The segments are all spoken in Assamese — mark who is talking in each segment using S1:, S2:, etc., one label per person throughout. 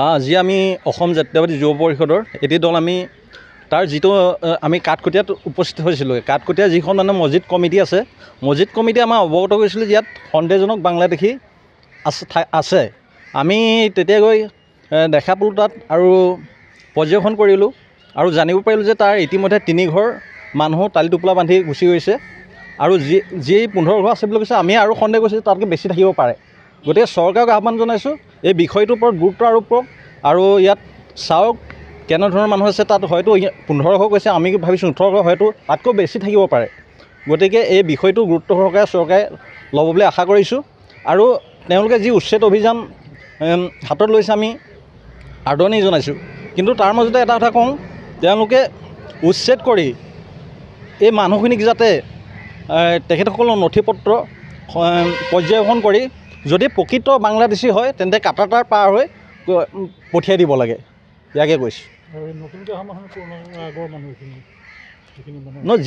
S1: আজি আমি অসম জাতীয়বাদী যুৱ পৰিষদৰ এটি দল আমি তাৰ যিটো আমি কাঠকটীয়াত উপস্থিত হৈছিলোঁ। কাঠকটীয়া যিখন মানে মছজিদ কমিটি আছে, মছজিদ কমিটি আমাৰ অৱগত কৰিছিলোঁ ইয়াত সন্দেহজনক বাংলাদেশী আছে। আমি তেতিয়া গৈ দেখা পালোঁ তাত আৰু পৰ্যবেক্ষণ কৰিলোঁ আৰু জানিব পাৰিলোঁ যে তাৰ ইতিমধ্যে 3 ঘৰ মানুহ টালি টোপোলা বান্ধি গুচি গৈছে আৰু যি 15 ঘৰ আছে বুলি কৈছে। আমি আৰু সন্দেহ কৰিছোঁ তাতকৈ বেছি থাকিব পাৰে। গতিকে চৰকাৰক আহ্বান জনাইছোঁ এই বিষয়টোৰ ওপৰত গুৰুত্ব আৰোপ কৰক আৰু ইয়াত চাওক কেনেধৰণৰ মানুহ আছে। তাত হয়তো 15 ঘৰ কৈছে, আমি ভাবিছোঁ 18 ঘৰ, হয়তো তাতকৈ বেছি থাকিব পাৰে। গতিকে এই বিষয়টো গুৰুত্ব সহকাৰে চৰকাৰে ল'ব বুলি আশা কৰিছোঁ আৰু তেওঁলোকে যি উচ্ছেদ অভিযান হাতত লৈছে আমি আদৰণি জনাইছোঁ। কিন্তু তাৰ মাজতে এটা কথা কওঁ, তেওঁলোকে উচ্ছেদ কৰি এই মানুহখিনিক যাতে তেখেতসকলৰ নথি পত্ৰ পৰ্যবেক্ষণ কৰি যদি প্ৰকৃত বাংলাদেশী হয় তেন্তে কাটাতাৰ পাৰ হৈ পঠিয়াই দিব লাগে, ইয়াকে কৈছোঁ।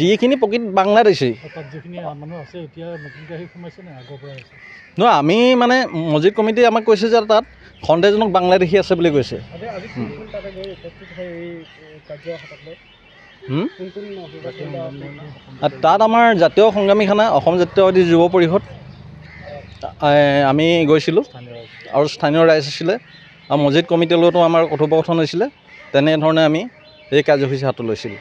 S1: যিখিনি প্ৰকৃত বাংলাদেশী নহয়, আমি মানে মছজিদ কমিটিয়ে আমাক কৈছে যে তাত সন্দেহজনক বাংলাদেশী আছে বুলি কৈছে। তাত আমাৰ জাতীয় সংগ্ৰামী খানা, অসম জাতীয়বাদী যুৱ পৰিষদ আমি গৈছিলোঁ আৰু স্থানীয় ৰাইজ আছিলে আৰু মছজিদ কমিটিৰ লগতো আমাৰ কথোপকথন হৈছিলে। তেনেধৰণে আমি এই কাৰ্যসূচী হাতত লৈছিলোঁ।